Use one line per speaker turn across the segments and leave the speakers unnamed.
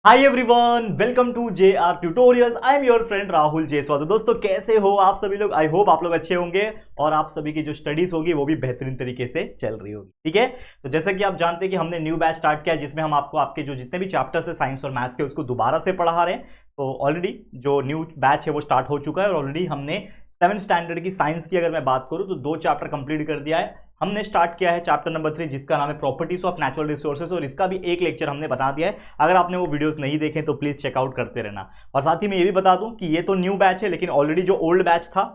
Hi everyone, welcome to J R tutorials. I am your friend Rahul Jeswa. तो दोस्तों कैसे हो आप सभी लोग? आई होप आप लोग अच्छे होंगे और आप सभी की जो स्टडीज होगी वो भी बेहतरीन तरीके से चल रही होगी। ठीक है, तो जैसा कि आप जानते हैं कि हमने न्यू बैच स्टार्ट किया है जिसमें हम आपको आपके जो जितने भी चैप्टर्स है साइंस और मैथ्स के उसको दोबारा से पढ़ा रहे हैं। तो ऑलरेडी जो न्यू बैच है वो स्टार्ट हो चुका है और ऑलरेडी हमने 7th स्टैंडर्ड की साइंस की अगर मैं बात करूं तो 2 चैप्टर कंप्लीट कर दिया है। हमने स्टार्ट किया है चैप्टर नंबर 3 जिसका नाम है प्रॉपर्टीज ऑफ नेचुरल रिसोर्सेज और इसका भी एक लेक्चर हमने बना दिया है। अगर आपने वो वीडियोस नहीं देखे तो प्लीज चेकआउट करते रहना। और साथ ही मैं ये भी बता दूं कि ये तो न्यू बैच है लेकिन ऑलरेडी जो ओल्ड बैच था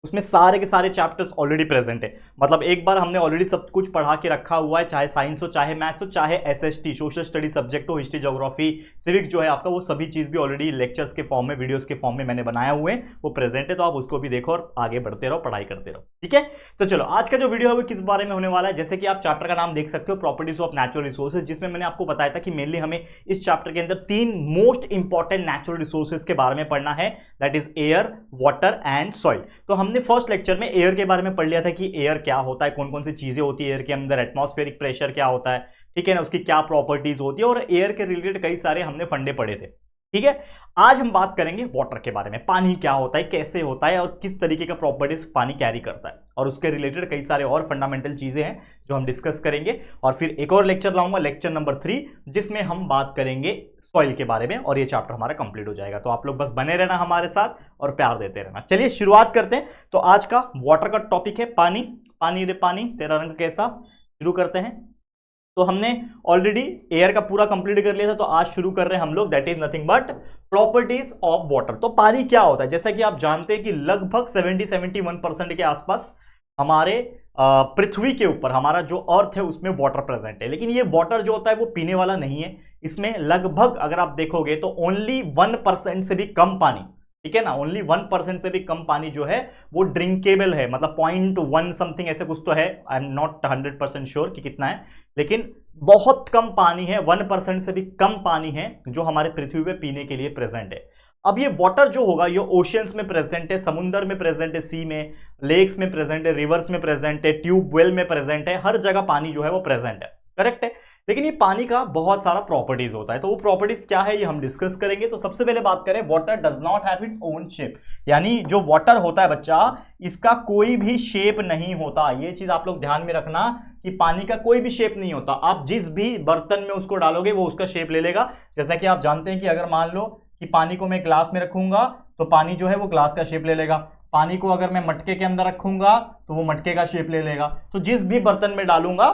उसमें सारे के सारे चैप्टर्स ऑलरेडी प्रेजेंट है। मतलब एक बार हमने ऑलरेडी सब कुछ पढ़ा के रखा हुआ है, चाहे साइंस हो, चाहे मैथ्स हो, चाहे एसएसटी सोशल स्टडी सब्जेक्ट हो, हिस्ट्री ज्योग्राफी सिविक्स जो है आपका, वो सभी चीज भी ऑलरेडी लेक्चर्स के फॉर्म में वीडियोस के फॉर्म में मैंने बनाए हुए हैं, वो प्रेजेंट है। तो आप उसको भी देखो और आगे बढ़ते रहो, पढ़ाई करते रहो। ठीक है, तो चलो आज का जो वीडियो है वो किस बारे में होने वाला है, जैसे कि आप चैप्टर का नाम देख सकते हो प्रॉपर्टीज ऑफ नेचुरल रिसोर्सेज, जिसमें मैंने आपको बताया था कि मेनली हमें इस चैप्टर के अंदर 3 मोस्ट इंपॉर्टेंट नेचुरल रिसोर्सेज के बारे में पढ़ना है, that is air, water and soil. तो हमने फर्स्ट लेक्चर में एयर के बारे में पढ़ लिया था कि एयर क्या होता है, कौन कौन सी चीजें होती है एयर के अंदर, एटमॉस्फेरिक प्रेशर क्या होता है, ठीक है ना, उसकी क्या प्रॉपर्टीज होती है, और एयर के रिलेटेड कई सारे हमने फंडे पढ़े थे। ठीक है, आज हम बात करेंगे वाटर के बारे में, पानी क्या होता है, कैसे होता है और किस तरीके का प्रॉपर्टीज पानी कैरी करता है, और उसके रिलेटेड कई सारे और फंडामेंटल चीजें हैं जो हम डिस्कस करेंगे। और फिर एक और लेक्चर लाऊंगा, लेक्चर नंबर 3, जिसमें हम बात करेंगे सॉइल के बारे में और ये चैप्टर हमारा कंप्लीट हो जाएगा। तो आप लोग बस बने रहना हमारे साथ और प्यार देते रहना। चलिए शुरुआत करते हैं। तो आज का वाटर का टॉपिक है पानी। पानी रे पानी तेरा रंग कैसा, शुरू करते हैं। तो हमने ऑलरेडी एयर का पूरा कंप्लीट कर लिया था, तो आज शुरू कर रहे हैं हम लोग, that is nothing but properties of water. तो पानी क्या होता है, जैसा कि आप जानते हैं कि लगभग 70-71% के आसपास हमारे पृथ्वी के ऊपर, हमारा जो अर्थ है उसमें वाटर प्रेजेंट है। लेकिन ये वाटर जो होता है वो पीने वाला नहीं है। इसमें लगभग अगर आप देखोगे तो ओनली 1% से भी कम पानी, ठीक है ना, ओनली 1% से भी कम पानी जो है वो ड्रिंकेबल है। मतलब 0.1 समथिंग ऐसे कुछ तो है, आई एम नॉट 100% श्योर कि कितना है, लेकिन बहुत कम पानी है, 1% से भी कम पानी है जो हमारे पृथ्वी पे पीने के लिए प्रेजेंट है। अब ये वाटर जो होगा ये ओशियंस में प्रेजेंट है, समुद्र में प्रेजेंट है, सी में, लेक्स में प्रेजेंट है, रिवर्स में प्रेजेंट है, ट्यूबवेल में प्रेजेंट है, हर जगह पानी जो है वो प्रेजेंट है, करेक्ट है। लेकिन ये पानी का बहुत सारा प्रॉपर्टीज होता है, तो वो प्रॉपर्टीज क्या है ये हम डिस्कस करेंगे। तो सबसे पहले बात करें, water does not have its own shape, यानी जो वाटर होता है बच्चा, इसका कोई भी शेप नहीं होता। ये चीज आप लोग ध्यान में रखना कि पानी का कोई भी शेप नहीं होता। आप जिस भी बर्तन में उसको डालोगे वो उसका शेप ले लेगा। जैसा कि आप जानते हैं कि अगर मान लो कि पानी को मैं ग्लास में रखूंगा तो पानी जो है वो ग्लास का शेप ले लेगा। पानी को अगर मैं मटके के अंदर रखूंगा तो वो मटके का शेप ले लेगा। तो जिस भी बर्तन में डालूंगा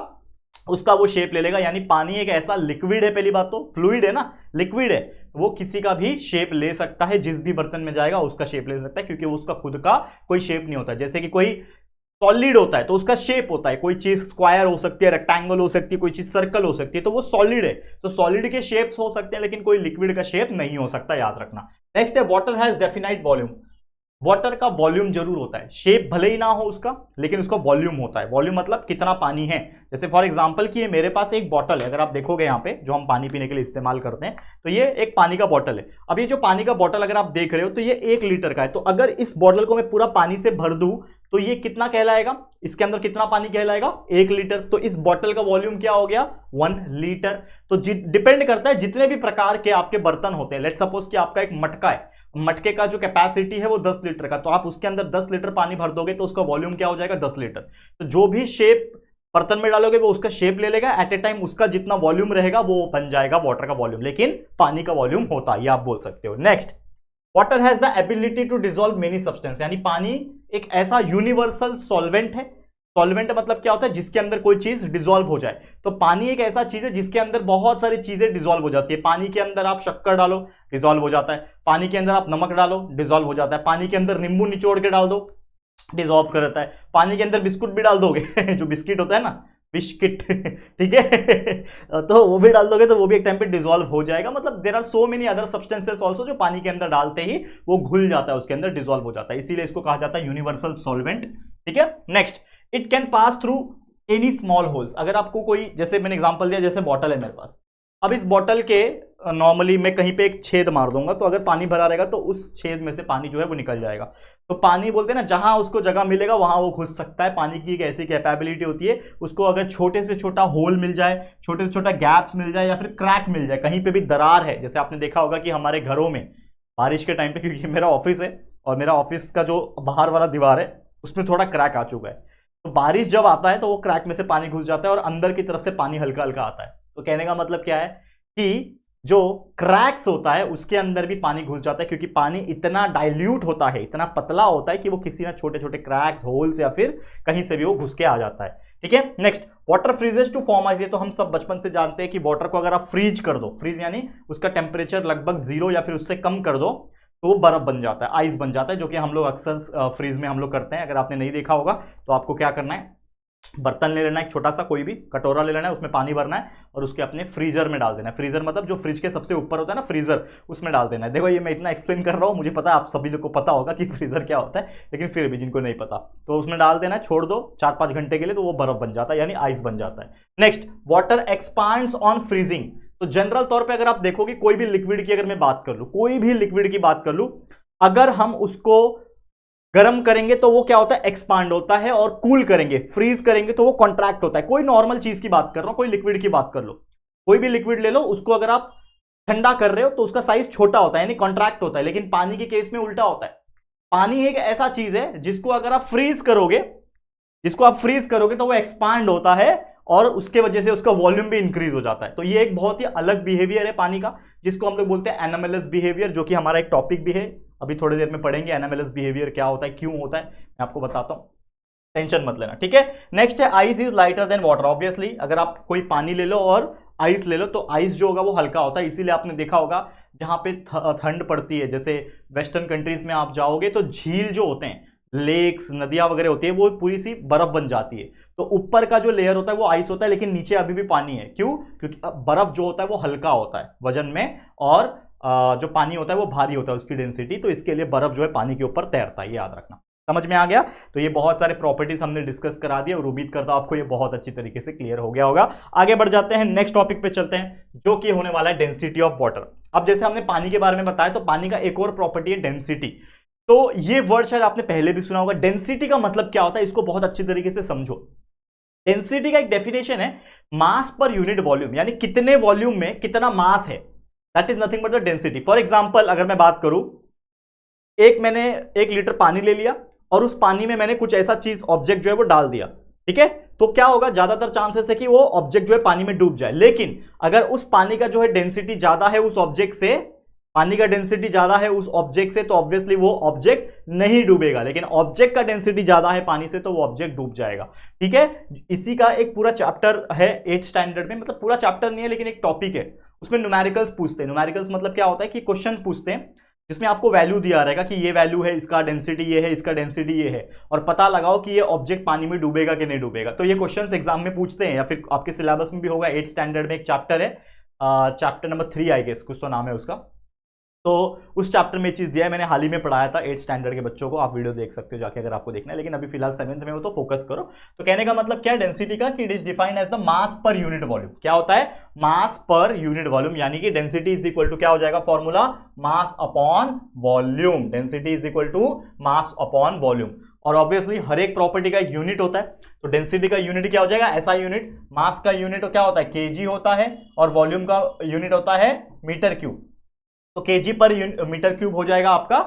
उसका वो शेप ले लेगा। यानी पानी एक ऐसा लिक्विड है, पहली बात तो फ्लूइड है ना, लिक्विड है, वो किसी का भी शेप ले सकता है, जिस भी बर्तन में जाएगा उसका शेप ले सकता है, क्योंकि उसका खुद का कोई शेप नहीं होता। जैसे कि कोई सॉलिड होता है तो उसका शेप होता है, कोई चीज स्क्वायर हो सकती है, रेक्टेंगल हो सकती है, कोई चीज सर्कल हो सकती है, तो वो सॉलिड है। तो सॉलिड के शेप्स हो सकते हैं लेकिन कोई लिक्विड का शेप नहीं हो सकता, याद रखना। नेक्स्ट है, water has definite volume. Water का वॉल्यूम जरूर होता है, शेप भले ही ना हो उसका, लेकिन उसका वॉल्यूम होता है। वॉल्यूम मतलब कितना पानी है। जैसे फॉर एग्जांपल कि ये मेरे पास एक बॉटल है, अगर आप देखोगे यहाँ पे जो हम पानी पीने के लिए इस्तेमाल करते हैं, तो ये एक पानी का बॉटल है। अब ये जो पानी का बॉटल अगर आप देख रहे हो तो ये 1 लीटर का है। तो अगर इस बॉटल को मैं पूरा पानी से भर दूं तो ये कितना कहलाएगा, इसके अंदर कितना पानी कहलाएगा, 1 लीटर। तो इस बॉटल का वॉल्यूम क्या हो गया, 1 लीटर। तो डिपेंड करता है जितने भी प्रकार के आपके बर्तन होते हैं। लेट्स सपोज कि आपका एक मटका है, मटके का जो कैपेसिटी है वो 10 लीटर का, तो आप उसके अंदर 10 लीटर पानी भर दोगे तो उसका वॉल्यूम क्या हो जाएगा, 10 लीटर। तो जो भी शेप बर्तन में डालोगे वो उसका शेप ले लेगा, एट ए टाइम उसका जितना वॉल्यूम रहेगा वो बन जाएगा वाटर का वॉल्यूम। लेकिन पानी का वॉल्यूम होता है, ये आप बोल सकते हो। Next, water has the ability to dissolve many substance, यानी पानी एक ऐसा यूनिवर्सल सॉल्वेंट है। सॉल्वेंट मतलब क्या होता है, जिसके अंदर कोई चीज डिसॉल्व हो जाए। तो पानी एक ऐसा चीज है जिसके अंदर बहुत सारी चीजें डिसॉल्व हो जाती है। पानी के अंदर आप शक्कर डालो, डिसॉल्व हो जाता है। पानी के अंदर आप नमक डालो, डिसॉल्व हो जाता है। पानी के अंदर नींबू निचोड़ के डाल दो, डिसॉल्व कर देता है। पानी के अंदर बिस्कुट भी डाल दोगे जो बिस्किट होता है ना, बिस्किट ठीक है तो वो भी डाल दोगे तो वो भी एक टाइम पे डिसॉल्व हो जाएगा। मतलब there are so many other substances also जो पानी के अंदर डालते ही वो घुल जाता है, उसके अंदर डिसॉल्व हो जाता है, इसीलिए इसको कहा जाता है यूनिवर्सल सॉल्वेंट। ठीक है, next, it can pass through any small holes. अगर आपको कोई, जैसे मैंने एग्जांपल दिया, जैसे बॉटल है मेरे पास, अब इस बॉटल के नॉर्मली मैं कहीं पे एक छेद मार दूंगा तो अगर पानी भरा रहेगा तो उस छेद में से पानी जो है वो निकल जाएगा। तो पानी बोलते हैं ना, जहां उसको जगह मिलेगा वहां वो घुस सकता है। पानी की एक ऐसी कैपेबिलिटी होती है, उसको अगर छोटे से छोटा होल मिल जाए, छोटे से छोटा गैप्स मिल जाए या फिर क्रैक मिल जाए, कहीं पे भी दरार है, जैसे आपने देखा होगा कि हमारे घरों में बारिश के टाइम पे, क्योंकि मेरा ऑफिस है और मेरा ऑफिस का जो बाहर वाला दीवार है उसमें थोड़ा क्रैक आ चुका है, तो बारिश जब आता है तो वो क्रैक में से पानी घुस जाता है और अंदर की तरफ से पानी हल्का हल्का आता है। तो कहने का मतलब क्या है कि जो क्रैक्स होता है उसके अंदर भी पानी घुस जाता है, क्योंकि पानी इतना डाइल्यूट होता है, इतना पतला होता है कि वो किसी ना छोटे छोटे क्रैक्स, होल्स या फिर कहीं से भी वो घुस के आ जाता है। ठीक है, next, water freezes to form ice. ये तो हम सब बचपन से जानते हैं कि वाटर को अगर आप फ्रीज कर दो, फ्रीज यानी उसका टेम्परेचर लगभग 0 या फिर उससे कम कर दो, तो वो बर्फ बन जाता है, आइस बन जाता है, जो कि हम लोग अक्सर फ्रीज में हम लोग करते हैं। अगर आपने नहीं देखा होगा तो आपको क्या करना है, बर्तन ले लेना है, एक छोटा सा कोई भी कटोरा ले लेना है, उसमें पानी भरना है और उसके अपने फ्रीजर में डाल देना है। फ्रीजर मतलब जो फ्रिज के सबसे ऊपर होता है ना, फ्रीजर, उसमें डाल देना है। देखो ये मैं इतना एक्सप्लेन कर रहा हूँ, मुझे पता है आप सभी लोग को पता होगा कि फ्रीजर क्या होता है, लेकिन फिर भी जिनको नहीं पता तो उसमें डाल देना है, छोड़ दो 4-5 घंटे के लिए, तो वो बर्फ बन जाता है, यानी आइस बन जाता है। Next, water expands on freezing. तो जनरल तौर पर अगर आप देखोगे कोई भी लिक्विड की अगर मैं बात कर लूँ, कोई भी लिक्विड की बात कर लूँ, अगर हम उसको गर्म करेंगे तो वो क्या होता है, एक्सपांड होता है, और कूल करेंगे, फ्रीज करेंगे तो वो कॉन्ट्रैक्ट होता है। कोई नॉर्मल चीज की बात कर रहा हूं, कोई लिक्विड की बात कर लो, कोई भी लिक्विड ले लो, उसको अगर आप ठंडा कर रहे हो तो उसका साइज छोटा होता है, यानी कॉन्ट्रैक्ट होता है। लेकिन पानी के केस में उल्टा होता है। पानी एक ऐसा चीज है जिसको अगर आप फ्रीज करोगे, तो वो एक्सपांड होता है और उसके वजह से उसका वॉल्यूम भी इंक्रीज हो जाता है। तो ये एक बहुत ही अलग बिहेवियर है पानी का, जिसको हम लोग बोलते हैं एनामेलस बिहेवियर, जो कि हमारा एक टॉपिक भी है, अभी थोड़ी देर में पढ़ेंगे एनामेलस बिहेवियर क्या होता है, क्यों होता है, मैं आपको बताता हूं, टेंशन मत लेना। ठीक है, नेक्स्ट है ice is lighter than water. Obviously अगर आप कोई पानी ले लो और आइस ले लो तो आइस जो होगा वो हल्का होता है, इसीलिए आपने देखा होगा जहां पे ठंड पड़ती है, जैसे वेस्टर्न कंट्रीज में आप जाओगे तो झील जो होते हैं, लेक्स, नदियां वगैरह होती है, वो पूरी सी बर्फ बन जाती है। तो ऊपर का जो लेयर होता है वो आइस होता है, लेकिन नीचे अभी भी पानी है। क्यों? क्योंकि बर्फ जो होता है वो हल्का होता है वजन में, और जो पानी होता है वो भारी होता है उसकी डेंसिटी, तो इसके लिए बर्फ जो है पानी के ऊपर तैरता है, ये याद रखना। समझ में आ गया? तो ये बहुत सारे प्रॉपर्टीज हमने डिस्कस करा दिया और उम्मीद करता हूं आपको ये बहुत अच्छी तरीके से क्लियर हो गया होगा। आगे बढ़ जाते हैं, नेक्स्ट टॉपिक पे चलते हैं, जो कि होने वाला है डेंसिटी ऑफ वाटर। अब जैसे हमने पानी के बारे में बताया, तो पानी का एक और प्रॉपर्टी है डेंसिटी। तो ये वर्ड शायद आपने पहले भी सुना होगा। डेंसिटी का मतलब क्या होता है, इसको बहुत अच्छी तरीके से समझो। डेंसिटी का एक डेफिनेशन है मास पर यूनिट वॉल्यूम, यानी कितने वॉल्यूम में कितना मास है, that is nothing but the density. For example अगर मैं बात करूं, मैंने 1 लीटर पानी ले लिया और उस पानी में मैंने कुछ ऐसा चीज, ऑब्जेक्ट जो है वो डाल दिया, ठीक है, तो क्या होगा, ज्यादातर चांसेस है कि वो ऑब्जेक्ट जो है पानी में डूब जाए। लेकिन अगर उस पानी का जो है डेंसिटी ज्यादा है उस ऑब्जेक्ट से, पानी का डेंसिटी ज्यादा है उस ऑब्जेक्ट से, तो ऑब्वियसली वो ऑब्जेक्ट नहीं डूबेगा। लेकिन ऑब्जेक्ट का डेंसिटी ज्यादा है पानी से तो वो ऑब्जेक्ट डूब जाएगा। ठीक है, इसी का एक पूरा चैप्टर है 8th स्टैंडर्ड में, मतलब पूरा चैप्टर नहीं है लेकिन एक टॉपिक है, उसमें न्यूमेरिकल्स पूछते हैं। न्यूमेरिकल्स मतलब क्या होता है कि क्वेश्चन पूछते हैं जिसमें आपको वैल्यू दिया रहेगा कि ये वैल्यू है, इसका डेंसिटी ये है, इसका डेंसिटी ये है, और पता लगाओ कि ये ऑब्जेक्ट पानी में डूबेगा कि नहीं डूबेगा। तो ये क्वेश्चंस एग्जाम में पूछते हैं, या फिर आपके सिलेबस में भी होगा। 8th स्टैंडर्ड में एक चैप्टर है, चैप्टर नंबर 3 आई गेस, कुछ तो नाम है उसका। तो उस चैप्टर में चीज दिया है, मैंने हाल ही में पढ़ाया था 8th स्टैंडर्ड के बच्चों को, आप वीडियो देख सकते हो जाके अगर आपको देखना है। लेकिन अभी फिलहाल 7th में हो तो फोकस करो। तो कहने का मतलब क्या है डेंसिटी का, कि it is defined as the mass per unit volume. क्या होता है, मास पर यूनिट वॉल्यूम, यानी कि डेंसिटी इज इक्वल टू क्या हो जाएगा formula, mass upon volume. Density is equal to mass upon volume. और ऑब्वियसली हर एक प्रॉपर्टी का एक यूनिट होता है, तो डेंसिटी का यूनिट क्या हो जाएगा, ऐसा यूनिट। मास का यूनिट क्या होता है, केजी होता है, और वॉल्यूम का यूनिट होता है मीटर क्यूब। तो केजी पर मीटर क्यूब हो जाएगा आपका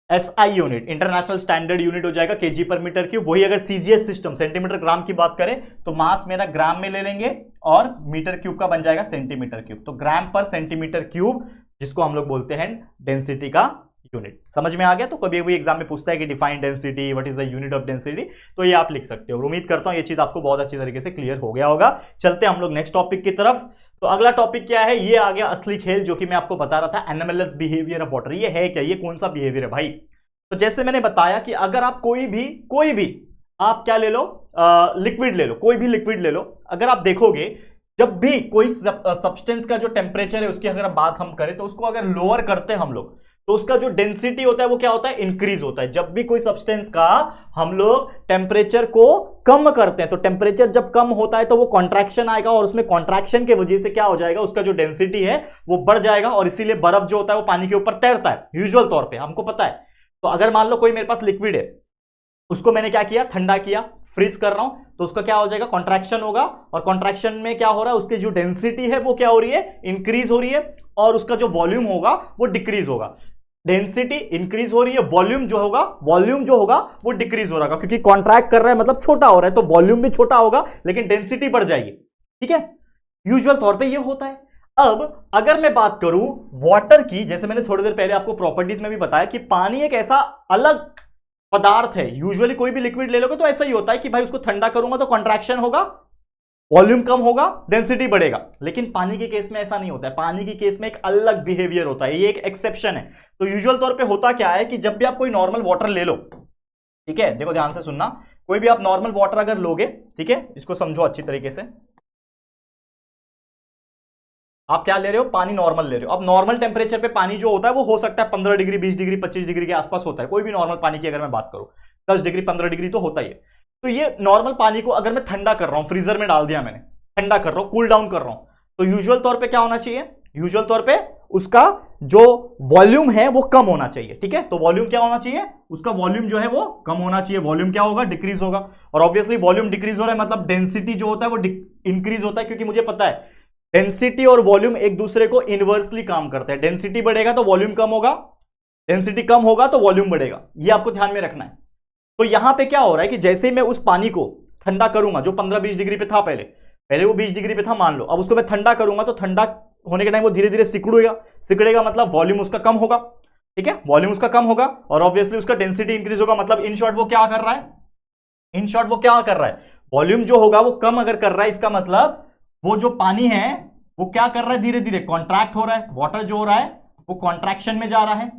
SI unit, international standard unit हो जाएगा केजी पर मीटर क्यूब। वही अगर सीजीएस सिस्टम सेंटीमीटर ग्राम की बात करें तो मास मेरा ग्राम में ले लेंगे और मीटर क्यूब का बन जाएगा सेंटीमीटर क्यूब। तो ग्राम पर सेंटीमीटर क्यूब, जिसको हम लोग बोलते हैं डेंसिटी का यूनिट। समझ में आ गया? तो कभी भी एग्जाम में पूछता है कि define density, what is the unit of density, तो ये आप लिख सकते हो। उम्मीद करता हूं ये चीज आपको बहुत अच्छी तरीके से क्लियर हो गया होगा। चलते हैं हम लोग नेक्स्ट टॉपिक की तरफ। तो अगला टॉपिक क्या है, ये आ गया असली खेल, जो कि मैं आपको बता रहा था, एनामेलस बिहेवियर ऑफ वाटर। ये है क्या, ये कौन सा बिहेवियर है भाई? तो जैसे मैंने बताया कि अगर आप कोई भी आप क्या ले लो, लिक्विड ले लो, कोई भी लिक्विड ले लो, अगर आप देखोगे जब भी कोई सब्सटेंस का जो टेम्परेचर है उसकी अगर बात हम करें, तो उसको अगर लोअर करते हैं हम लोग, तो उसका जो डेंसिटी होता है वो क्या होता है, इंक्रीज होता है। जब भी कोई सब्सटेंस का हम लोग टेम्परेचर को कम करते हैं, तो टेम्परेचर जब कम होता है तो वो कॉन्ट्रैक्शन आएगा, और उसमें कॉन्ट्रैक्शन के वजह से क्या हो जाएगा, उसका जो डेंसिटी है वो बढ़ जाएगा, और इसीलिए बर्फ जो होता है वो पानी के ऊपर तैरता है यूजुअल तौर पे, हमको पता है। तो अगर मान लो कोई मेरे पास लिक्विड है, उसको मैंने क्या किया, ठंडा किया, फ्रीज कर रहा हूं, तो उसका क्या हो जाएगा, कॉन्ट्रैक्शन होगा, और कॉन्ट्रैक्शन में क्या हो रहा है, उसकी जो डेंसिटी है वो क्या हो रही है, इंक्रीज हो रही है, और उसका जो वॉल्यूम होगा वो डिक्रीज होगा। डेंसिटी इंक्रीज हो रही है, वॉल्यूम जो होगा वो डिक्रीज हो रहा है, क्योंकि कॉन्ट्रैक्ट कर रहा है मतलब छोटा हो रहा है, तो वॉल्यूम भी छोटा होगा लेकिन डेंसिटी बढ़ जाएगी। ठीक है, यूजुअल तौर पे ये होता है। अब अगर मैं बात करूं वाटर की, जैसे मैंने थोड़ी देर पहले आपको प्रॉपर्टीज में भी बताया कि पानी एक ऐसा अलग पदार्थ है। यूजुअली कोई भी लिक्विड ले लोगे तो ऐसा ही होता है कि भाई उसको ठंडा करूंगा तो कॉन्ट्रैक्शन होगा, वॉल्यूम कम होगा, डेंसिटी बढ़ेगा। लेकिन पानी के केस में ऐसा नहीं होता है। पानी के केस में एक अलग बिहेवियर होता है, ये एक एक्सेप्शन है। तो यूजुअल तौर पे होता क्या है कि जब भी आप कोई नॉर्मल वाटर ले लो, ठीक है, देखो ध्यान से सुनना, कोई भी आप नॉर्मल वाटर अगर लोगे, ठीक है, इसको समझो अच्छी तरीके से, आप क्या ले रहे हो, पानी नॉर्मल ले रहे हो। अब नॉर्मल टेम्परेचर पे पानी जो होता है वो हो सकता है 15 डिग्री, 20 डिग्री, 25 डिग्री के आसपास होता है। कोई भी नॉर्मल पानी की अगर मैं बात करूं 10 डिग्री, 15 डिग्री तो होता ही है। तो ये नॉर्मल पानी को अगर मैं ठंडा कर रहा हूं, फ्रीजर में डाल दिया मैंने, ठंडा कर रहा हूं, कूल डाउन कर रहा हूं, तो यूजुअल तौर पे क्या होना चाहिए, यूजुअल तौर पे उसका जो वॉल्यूम है वो कम होना चाहिए। ठीक है, तो वॉल्यूम क्या होना चाहिए, उसका वॉल्यूम जो है वो कम होना चाहिए। वॉल्यूम क्या होगा, डिक्रीज होगा। और ऑब्वियसली वॉल्यूम डिक्रीज हो रहा है मतलब डेंसिटी जो होता है वो इंक्रीज होता है, क्योंकि मुझे पता है डेंसिटी और वॉल्यूम एक दूसरे को इनवर्सली काम करते हैं। डेंसिटी बढ़ेगा तो वॉल्यूम कम होगा, डेंसिटी कम होगा तो वॉल्यूम बढ़ेगा, ये आपको ध्यान में रखना है। तो यहां पे क्या हो रहा है कि जैसे ही मैं उस पानी को ठंडा करूंगा, जो 15-20 डिग्री पे था पहले वो 20 डिग्री पे था मान लो, अब उसको मैं ठंडा करूंगा तो ठंडा होने के टाइम वो धीरे धीरे सिकुड़ेगा, मतलब वॉल्यूम उसका कम होगा। ठीक है, वॉल्यूम उसका कम होगा और ऑब्वियसली उसका डेंसिटी इंक्रीज होगा। मतलब इन शॉर्ट वो क्या कर रहा है, वॉल्यूम जो होगा वो कम अगर कर रहा है, इसका मतलब वो जो पानी है वो क्या कर रहा है, धीरे धीरे कॉन्ट्रैक्ट हो रहा है। वाटर जो हो रहा है वो कॉन्ट्रैक्शन में जा रहा है,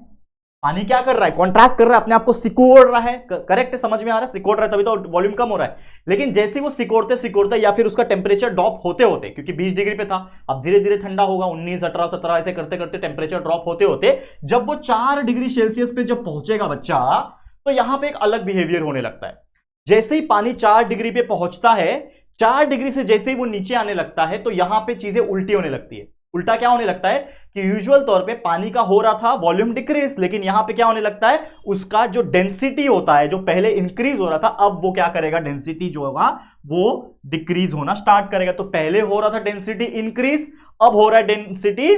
पानी क्या कर रहा है, कॉन्ट्रैक्ट कर रहा है, अपने आप को सिकोड़ रहा है। करेक्ट, समझ में आ रहा है, सिकोड़ रहा है तभी तो वॉल्यूम कम हो रहा है। लेकिन जैसे वो सिकोड़ते या फिर उसका टेम्परेचर ड्रॉप होते क्योंकि 20 डिग्री पे था, अब धीरे धीरे ठंडा होगा, 19, 18, 17 ऐसे करते करते टेम्परेचर ड्रॉप होते जब वो 4 डिग्री सेल्सियस पे जब पहुंचेगा बच्चा, तो यहां पर एक अलग बिहेवियर होने लगता है। जैसे ही पानी 4 डिग्री पे पहुंचता है, 4 डिग्री से जैसे ही वो नीचे आने लगता है, तो यहां पे चीजें उल्टी होने लगती है। उल्टा क्या होने लगता है कि यूजुअल तौर पे पानी का हो रहा था वॉल्यूम डिक्रीज, लेकिन यहां पे क्या होने लगता है, उसका जो डेंसिटी होता है, जो पहले इंक्रीज हो रहा था, अब वो क्या करेगा, डेंसिटी जो होगा वो डिक्रीज होना स्टार्ट करेगा। तो पहले हो रहा था डेंसिटी इंक्रीज, अब हो रहा है डेंसिटी,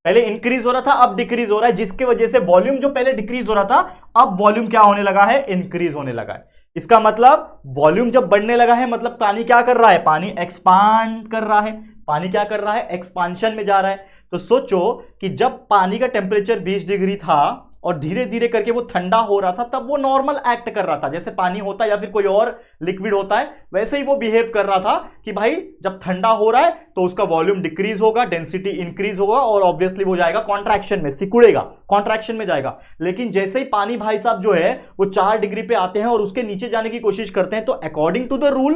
पहले इंक्रीज हो रहा था अब डिक्रीज हो रहा है, जिसकी वजह से वॉल्यूम जो पहले डिक्रीज हो रहा था, अब वॉल्यूम क्या होने लगा है, इंक्रीज होने लगा है। इसका मतलब वॉल्यूम जब बढ़ने लगा है, मतलब पानी क्या कर रहा है, पानी एक्सपांड कर रहा है, पानी क्या कर रहा है, एक्सपांशन में जा रहा है। तो सोचो कि जब पानी का टेम्परेचर 20 डिग्री था और धीरे धीरे करके वो ठंडा हो रहा था, तब वो नॉर्मल एक्ट कर रहा था, जैसे पानी होता है या फिर कोई और लिक्विड होता है, वैसे ही वो बिहेव कर रहा था कि भाई जब ठंडा हो रहा है तो उसका वॉल्यूम डिक्रीज होगा, डेंसिटी इंक्रीज होगा और ऑब्वियसली वो जाएगा कॉन्ट्रैक्शन में, सिकुड़ेगा, कॉन्ट्रैक्शन में जाएगा। लेकिन जैसे ही पानी भाई साहब जो है वो 4 डिग्री पे आते हैं और उसके नीचे जाने की कोशिश करते हैं, तो अकॉर्डिंग टू द रूल,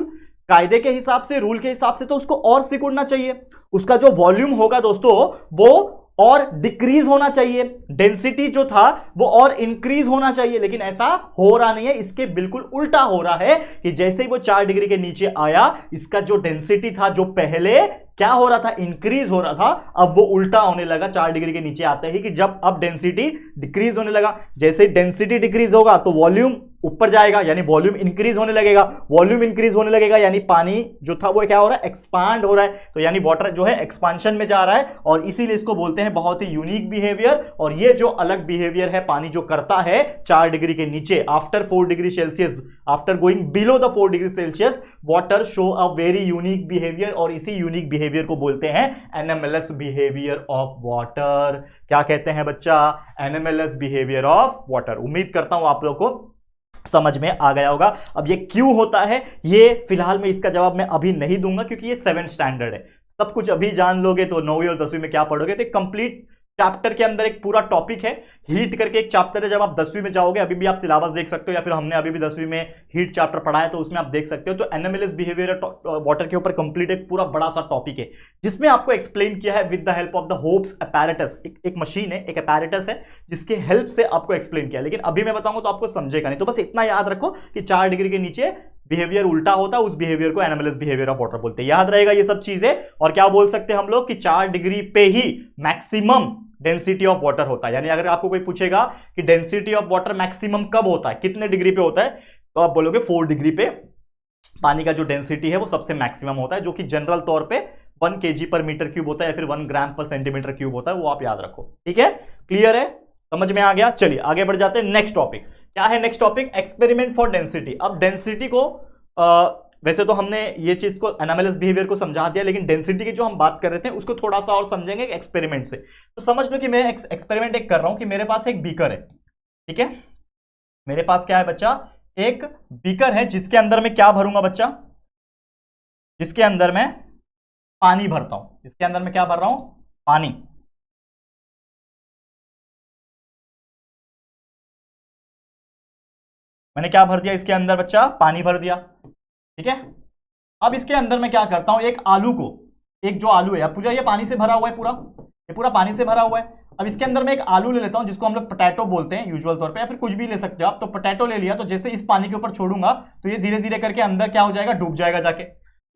कायदे के हिसाब से, रूल के हिसाब से, तो उसको और सिकुड़ना चाहिए। उसका जो वॉल्यूम होगा दोस्तों वो और डिक्रीज होना चाहिए, डेंसिटी जो था वो और इंक्रीज होना चाहिए, लेकिन ऐसा हो रहा नहीं है। इसके बिल्कुल उल्टा हो रहा है कि जैसे ही वो 4 डिग्री के नीचे आया, इसका जो डेंसिटी था, जो पहले क्या हो रहा था, इंक्रीज हो रहा था, अब वो उल्टा होने लगा 4 डिग्री के नीचे आते ही, कि जब अब डेंसिटी डिक्रीज होने लगा। जैसे ही डेंसिटी डिक्रीज होगा तो वॉल्यूम ऊपर जाएगा, यानी वॉल्यूम इंक्रीज होने लगेगा, वॉल्यूम इंक्रीज होने लगेगा यानी पानी जो था वो क्या हो रहा है, एक्सपांड हो रहा है, तो यानी वाटर जो है एक्सपांशन में जा रहा है। और इसीलिए इसको बोलते हैं बहुत ही यूनिक बिहेवियर। और ये जो अलग बिहेवियर है पानी जो करता है 4 डिग्री के नीचे, after 4 degree Celsius, after going below the 4 degree Celsius, water show a very unique behaviour, और इसी यूनिक बिहेवियर को बोलते हैं एनएमएलएस बिहेवियर ऑफ वाटर। क्या कहते हैं बच्चा, एनएमएलएस बिहेवियर ऑफ वाटर। उम्मीद करता हूं आप लोग को समझ में आ गया होगा। अब ये क्यों होता है, ये फिलहाल मैं इसका जवाब मैं अभी नहीं दूंगा, क्योंकि ये 7th स्टैंडर्ड है। सब कुछ अभी जान लोगे तो 9वीं और 10वीं में क्या पढ़ोगे, तो कंप्लीट चैप्टर के अंदर एक पूरा टॉपिक है, हीट करके एक चैप्टर है। जब आप 10वीं में जाओगे, अभी भी आप सिलेबस देख सकते हो, या फिर हमने अभी भी 10वीं में हीट चैप्टर पढ़ा है तो उसमें आप देख सकते हो। तो एनएमएलएस बिहेवियर वाटर के ऊपर कंप्लीट एक पूरा बड़ा सा टॉपिक है, जिसमें आपको एक्सप्लेन किया है with the help of the hopes apparatus. एक मशीन है, एक अपैरेटस है, जिसके हेल्प से आपको एक्सप्लेन किया। लेकिन अभी मैं बताऊंगा तो आपको समझेगा नहीं, तो बस इतना याद रखो कि 4 डिग्री के नीचे बिहेवियर उल्टा होता है उस बिहेवियर को एनोमलस बिहेवियर ऑफ वाटर बोलते हैं। याद रहेगा ये सब चीजें। और क्या बोल सकते हैं हम लोग कि 4 डिग्री पे ही मैक्सिमम डेंसिटी ऑफ वाटर होता है। यानी अगर आपको कोई पूछेगा कि डेंसिटी ऑफ वाटर मैक्सिमम कब होता है, कितने डिग्री पे होता है, तो आप बोलोगे 4 डिग्री पे पानी का जो डेंसिटी है वो सबसे मैक्सिमम होता है, जो कि जनरल तौर पे 1 kg पर मीटर क्यूब होता है या फिर 1 ग्राम पर सेंटीमीटर क्यूब होता है। वो आप याद रखो, ठीक है, क्लियर है, समझ में आ गया। चलिए आगे बढ़ जाते हैं। नेक्स्ट टॉपिक क्या है? Next topic experiment for density. अब डेंसिटी को वैसे तो हमने ये चीज को एनोमलस बिहेवियर को समझा दिया, लेकिन डेंसिटी की जो हम बात कर रहे थे उसको थोड़ा सा और समझेंगे एक्सपेरिमेंट से। तो समझ लो कि मैं एक्सपेरिमेंट एक कर रहा हूं कि मेरे पास एक बीकर है, ठीक है, मेरे पास क्या है बच्चा, एक बीकर है जिसके अंदर मैं क्या भरूंगा बच्चा, जिसके अंदर मैं पानी भरता हूं। इसके अंदर मैं क्या भर रहा हूं? पानी। मैंने क्या भर दिया इसके अंदर बच्चा? पानी भर दिया, ठीक है। अब इसके अंदर मैं क्या करता हूं, एक आलू को, एक जो आलू है, अब पूरा ये पानी से भरा हुआ है, पूरा ये पूरा पानी से भरा हुआ है। अब इसके अंदर मैं एक आलू ले लेता हूं जिसको हम लोग पोटैटो बोलते हैं यूजुअल तौर पे, या फिर कुछ भी ले सकते हो आप। तो पोटैटो ले लिया, तो जैसे इस पानी के ऊपर छोड़ूंगा तो ये धीरे धीरे करके अंदर क्या हो जाएगा, डूब जाएगा जाके।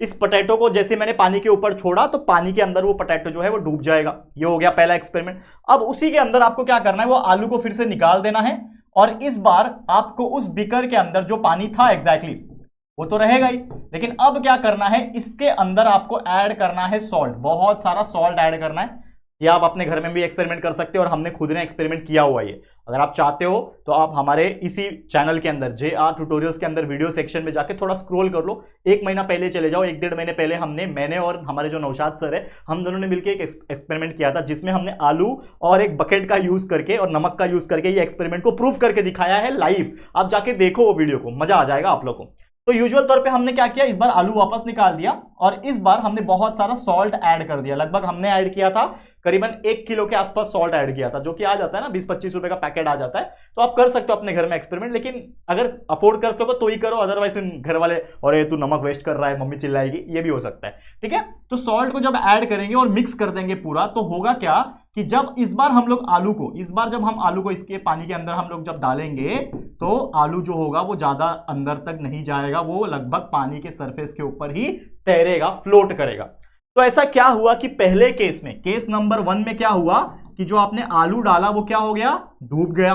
इस पोटैटो को जैसे मैंने पानी के ऊपर छोड़ा तो पानी के अंदर वो पोटैटो जो है वो डूब जाएगा। ये हो गया पहला एक्सपेरिमेंट। अब उसी के अंदर आपको क्या करना है, वो आलू को फिर से निकाल देना है, और इस बार आपको उस बीकर के अंदर जो पानी था एग्जैक्टली वो तो रहेगा ही, लेकिन अब क्या करना है, इसके अंदर आपको ऐड करना है सॉल्ट, बहुत सारा सॉल्ट ऐड करना है। ये आप अपने घर में भी एक्सपेरिमेंट कर सकते हो, और हमने खुद ने एक्सपेरिमेंट किया हुआ है। अगर आप चाहते हो तो आप हमारे इसी चैनल के अंदर JR ट्यूटोरियल्स के अंदर वीडियो सेक्शन में जाके थोड़ा स्क्रॉल कर लो, 1 महीना पहले चले जाओ, 1-1.5 महीने पहले मैंने और हमारे जो नौशाद सर है, हम दोनों ने मिलकर एक एक्सपेरिमेंट किया था जिसमें हमने आलू और एक बकेट का यूज करके और नमक का यूज करके ये एक्सपेरिमेंट को प्रूव करके दिखाया है लाइव। आप जाके देखो वो वीडियो को, मजा आ जाएगा आप लोग को। तो यूजुअल तौर पे हमने क्या किया, इस बार आलू वापस निकाल दिया और इस बार हमने बहुत सारा सॉल्ट ऐड कर दिया। लगभग हमने ऐड किया था करीबन 1 किलो के आसपास सॉल्ट ऐड किया था, जो कि आ जाता है ना 20-25 रुपए का पैकेट आ जाता है। तो आप कर सकते हो अपने घर में एक्सपेरिमेंट, लेकिन अगर अफोर्ड कर सको तो ही करो, अदरवाइज घर वाले और ये तू नमक वेस्ट कर रहा है मम्मी चिल्लाएगी, ये भी हो सकता है, ठीक है। तो सॉल्ट को जब ऐड करेंगे और मिक्स कर देंगे पूरा, तो होगा क्या कि जब इस बार हम लोग आलू को, जब हम आलू को इसके पानी के अंदर हम लोग जब डालेंगे तो आलू जो होगा वो ज्यादा अंदर तक नहीं जाएगा, वो लगभग पानी के सरफेस के ऊपर ही तैरेगा, फ्लोट करेगा। तो ऐसा क्या हुआ कि पहले केस में, केस नंबर 1 में क्या हुआ कि जो आपने आलू डाला वो क्या हो गया, डूब गया।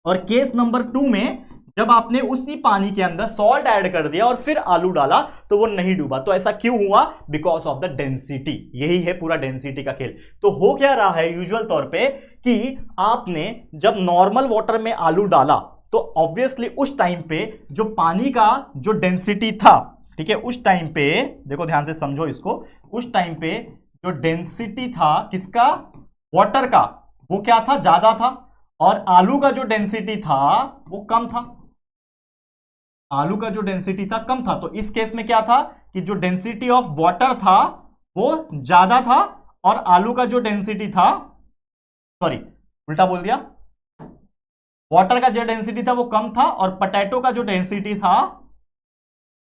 और केस नंबर 2 में जब आपने उसी पानी के अंदर सॉल्ट ऐड कर दिया और फिर आलू डाला तो वो नहीं डूबा। तो ऐसा क्यों हुआ? Because of the density. यही है पूरा डेंसिटी का खेल। तो हो क्या रहा है यूजुअल तौर पे कि आपने जब नॉर्मल वाटर में आलू डाला तो ऑब्वियसली उस टाइम पे जो पानी का जो डेंसिटी था, ठीक है, उस टाइम पे देखो ध्यान से समझो इसको, उस टाइम पे जो डेंसिटी था किसका, वाटर का, वो क्या था, ज्यादा था, और आलू का जो डेंसिटी था वो कम था। आलू का जो डेंसिटी था कम था। तो इस केस में क्या था कि जो डेंसिटी ऑफ वाटर था वो ज्यादा था और आलू का जो डेंसिटी था, सॉरी उल्टा बोल दिया, वाटर का जो डेंसिटी था वो कम था और पोटैटो का जो डेंसिटी था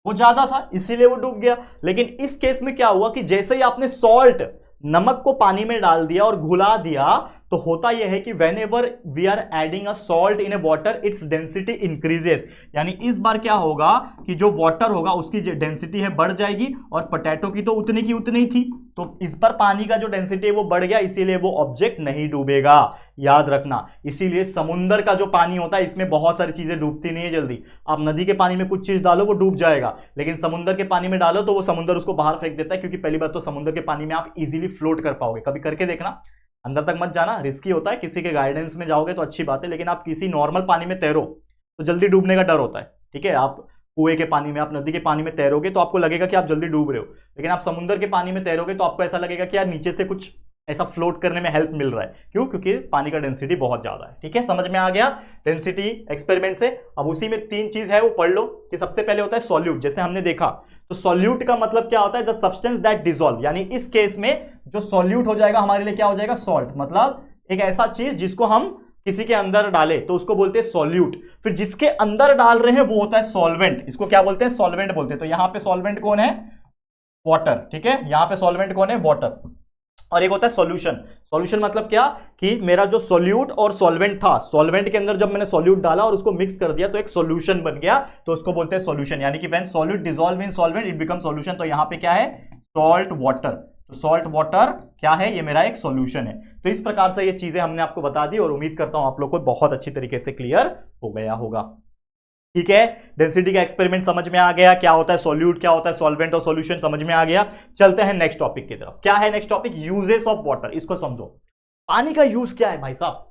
वो ज्यादा था, इसीलिए वो डूब गया। लेकिन इस केस में क्या हुआ कि जैसे ही आपने सॉल्ट, नमक को पानी में डाल दिया और घुला दिया, तो होता यह है कि whenever we are adding a salt in a water its density increases। यानी इस बार क्या होगा कि जो वाटर होगा उसकी जो डेंसिटी है बढ़ जाएगी, और पोटैटो की तो उतनी की उतनी थी, तो इस पर पानी का जो डेंसिटी है वो बढ़ गया, इसीलिए वो ऑब्जेक्ट नहीं डूबेगा, याद रखना। इसीलिए समुंदर का जो पानी होता है इसमें बहुत सारी चीजें डूबती नहीं है जल्दी। आप नदी के पानी में कुछ चीज डालो वो डूब जाएगा, लेकिन समुंदर के पानी में डालो तो वो समुंदर उसको बाहर फेंक देता है, क्योंकि पहली बात तो समुंदर के पानी में आप इजीली फ्लोट कर पाओगे। कभी करके देखना, अंदर तक मत जाना, रिस्की होता है, किसी के गाइडेंस में जाओगे तो अच्छी बात है, लेकिन आप किसी नॉर्मल पानी में तैरो तो जल्दी डूबने का डर होता है, ठीक है। आप कुएं के पानी में, आप नदी के पानी में तैरोगे तो आपको लगेगा कि आप जल्दी डूब रहे हो, लेकिन आप समुद्र के पानी में तैरोगे तो आपको ऐसा लगेगा कि यार नीचे से कुछ ऐसा फ्लोट करने में हेल्प मिल रहा है। क्यों? क्योंकि पानी का डेंसिटी बहुत ज्यादा है, ठीक है, समझ में आ गया डेंसिटी एक्सपेरिमेंट से। अब उसी में 3 चीज है वो पढ़ लो कि सबसे पहले होता है सॉल्यूट। जैसे हमने देखा तो सॉल्यूट का मतलब क्या होता है, द सब्सटेंस दैट डिसॉल्व, यानी इस केस में जो सॉल्यूट हो जाएगा हमारे लिए क्या हो जाएगा, सॉल्ट। मतलब एक ऐसा चीज जिसको हम किसी के अंदर डाले तो उसको बोलते हैं सॉल्यूट। फिर जिसके अंदर डाल रहे हैं वो होता है सॉल्वेंट, इसको क्या बोलते हैं, सॉल्वेंट बोलते हैं। तो यहां पे सॉल्वेंट कौन है, वाटर, ठीक है, यहां पे सॉल्वेंट कौन है, वाटर। और एक होता है सॉल्यूशन। सॉल्यूशन मतलब क्या कि मेरा जो सॉल्यूट और सॉल्वेंट था, सॉल्वेंट के अंदर जब मैंने सॉल्यूट डाला और उसको मिक्स कर दिया तो एक सॉल्यूशन बन गया, तो उसको बोलते हैं सॉल्यूशन। यानी कि when solute dissolve in solvent it become solution. तो यहां पे क्या है, सॉल्ट वाटर। तो सॉल्ट वाटर क्या है, ये मेरा एक सॉल्यूशन है। तो इस प्रकार से ये चीजें हमने आपको बता दी और उम्मीद करता हूं आप लोग को बहुत अच्छी तरीके से क्लियर हो गया होगा। ठीक है, डेंसिटी का एक्सपेरिमेंट समझ में आ गया, क्या होता है सॉल्यूट, क्या होता है सॉल्वेंट और सॉल्यूशन समझ में आ गया। चलते हैं नेक्स्ट टॉपिक की तरफ। क्या है next topic, uses of water. इसको समझो, पानी का यूज क्या है भाई साहब।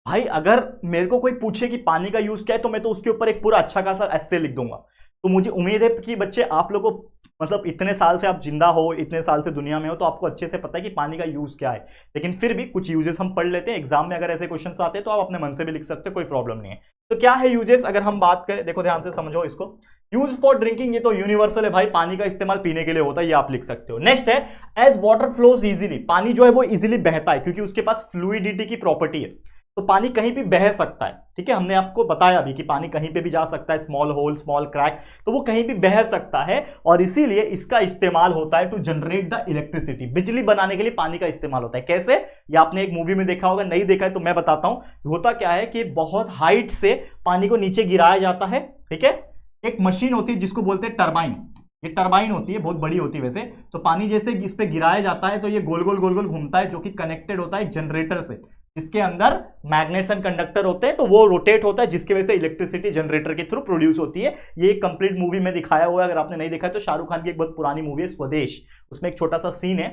भाई अगर मेरे को कोई पूछे कि पानी का यूज क्या है तो मैं तो उसके ऊपर एक पूरा अच्छा खासा एस्से लिख दूंगा। तो मुझे उम्मीद है कि बच्चे आप लोगों को मतलब इतने साल से आप जिंदा हो, इतने साल से दुनिया में हो, तो आपको अच्छे से पता है कि पानी का यूज क्या है। लेकिन फिर भी कुछ यूजेस हम पढ़ लेते हैं, एग्जाम में अगर ऐसे क्वेश्चंस आते हैं तो आप अपने मन से भी लिख सकते हो, कोई प्रॉब्लम नहीं है। तो क्या है यूजेस, अगर हम बात करें, देखो ध्यान से समझो इसको। यूज फॉर ड्रिंकिंग, ये तो यूनिवर्सल है भाई, पानी का इस्तेमाल पीने के लिए होता है, ये आप लिख सकते हो। नेक्स्ट है एज वाटर फ्लोज इजीली, पानी जो है वो इजीली बहता है क्योंकि उसके पास फ्लूइडिटी की प्रॉपर्टी है। तो पानी कहीं भी बह सकता है, ठीक है, हमने आपको बताया भी कि पानी कहीं पे भी जा सकता है, स्मॉल होल स्मॉल क्रैक, तो वो कहीं भी बह सकता है। और इसीलिए इसका इस्तेमाल होता है टू जनरेट द इलेक्ट्रिसिटी, बिजली बनाने के लिए पानी का इस्तेमाल होता है। कैसे, ये आपने एक मूवी में देखा होगा, नहीं देखा है तो मैं बताता हूं। होता क्या है कि बहुत हाइट से पानी को नीचे गिराया जाता है, ठीक है, एक मशीन होती है जिसको बोलते हैं टरबाइन। ये टरबाइन होती है, बहुत बड़ी होती है वैसे। तो पानी जैसे इस पे गिराया जाता है तो ये गोल गोल गोल गोल घूमता है, जो कि कनेक्टेड होता है जनरेटर से, जिसके अंदर मैग्नेट्स एंड कंडक्टर होते हैं। तो वो रोटेट होता है, जिसकी वजह से इलेक्ट्रिसिटी जनरेटर के थ्रू प्रोड्यूस होती है। ये एक कंप्लीट मूवी में दिखाया हुआ है, अगर आपने नहीं देखा है तो शाहरुख खान की एक बहुत पुरानी मूवी है स्वदेश, उसमें एक छोटा सा सीन है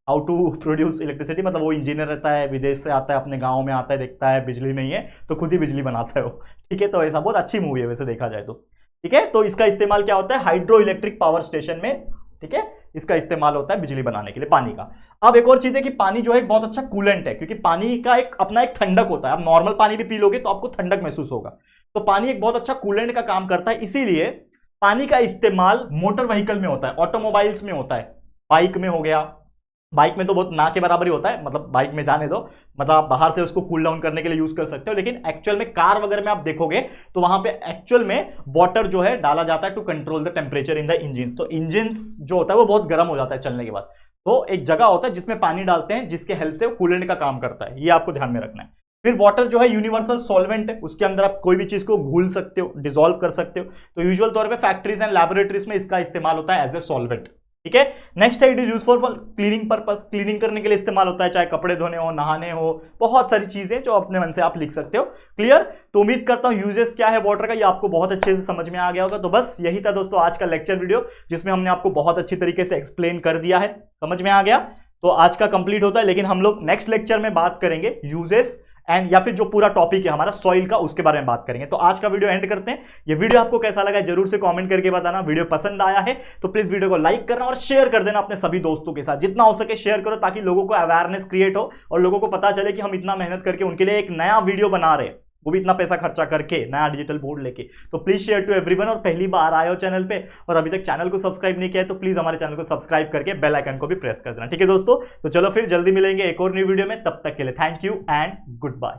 हाउ टू प्रोड्यूस इलेक्ट्रिसिटी। मतलब वो इंजीनियर रहता है, विदेश से आता है, अपने गांव में आता है, देखता है बिजली नहीं है तो खुद ही बिजली बनाता है वो, ठीक है। तो ऐसा बहुत अच्छी मूवी है वैसे देखा जाए तो, ठीक है। तो इसका इस्तेमाल क्या होता है, हाइड्रो इलेक्ट्रिक पावर स्टेशन में, ठीक है, इसका इस्तेमाल होता है बिजली बनाने के लिए पानी का। अब एक और चीज है कि पानी जो है एक बहुत अच्छा कूलेंट है, क्योंकि पानी का एक अपना एक ठंडक होता है। आप नॉर्मल पानी भी पी लोगे तो आपको ठंडक महसूस होगा, तो पानी एक बहुत अच्छा कूलेंट का काम करता है। इसीलिए पानी का इस्तेमाल मोटर व्हीकल में होता है, ऑटोमोबाइल्स में होता है, बाइक में हो गया। बाइक में तो बहुत ना के बराबर ही होता है, मतलब बाइक में जाने दो, मतलब आप बाहर से उसको कूल डाउन करने के लिए यूज कर सकते हो। लेकिन एक्चुअल में कार वगैरह में आप देखोगे तो वहां पे एक्चुअल में वाटर जो है डाला जाता है to control the temperature in the engine. तो इंजिन जो होता है वो बहुत गर्म हो जाता है चलने के बाद, तो एक जगह होता है जिसमें पानी डालते हैं, जिसके हेल्प से वो कूलेंट का काम करता है, ये आपको ध्यान में रखना है। फिर वाटर जो है यूनिवर्सल सॉल्वेंट है, उसके अंदर आप कोई भी चीज को घुल सकते हो, डिसॉल्व कर सकते हो। तो यूजुअल तौर पे फैक्ट्रीज एंड लैबोरेटरीज में इसका इस्तेमाल होता है एज ए सॉल्वेंट, ठीक है। नेक्स्ट है it is use for cleaning purpose, cleaning करने के लिए इस्तेमाल होता है, चाहे कपड़े धोने हो, नहाने हो, बहुत सारी चीजें जो अपने मन से आप लिख सकते हो। क्लियर, तो उम्मीद करता हूं यूजेस क्या है वाटर का ये आपको बहुत अच्छे से समझ में आ गया होगा। तो बस यही था दोस्तों आज का लेक्चर वीडियो, जिसमें हमने आपको बहुत अच्छी तरीके से एक्सप्लेन कर दिया है, समझ में आ गया। तो आज का कंप्लीट होता है, लेकिन हम लोग नेक्स्ट लेक्चर में बात करेंगे यूजेस एंड या फिर जो पूरा टॉपिक है हमारा सॉइल का, उसके बारे में बात करेंगे। तो आज का वीडियो एंड करते हैं। ये वीडियो आपको कैसा लगा जरूर से कमेंट करके बताना। वीडियो पसंद आया है तो प्लीज वीडियो को लाइक करना और शेयर कर देना अपने सभी दोस्तों के साथ, जितना हो सके शेयर करो, ताकि लोगों को अवेयरनेस क्रिएट हो और लोगों को पता चले कि हम इतना मेहनत करके उनके लिए एक नया वीडियो बना रहे हैं, वो भी इतना पैसा खर्चा करके नया डिजिटल बोर्ड लेके। तो प्लीज शेयर टू एवरीवन, और पहली बार आए हो चैनल पे और अभी तक चैनल को सब्सक्राइब नहीं किया है तो प्लीज हमारे चैनल को सब्सक्राइब करके बेल आइकन को भी प्रेस कर देना, ठीक है दोस्तों। तो चलो फिर जल्दी मिलेंगे एक और न्यू वीडियो में, तब तक के लिए thank you and good bye.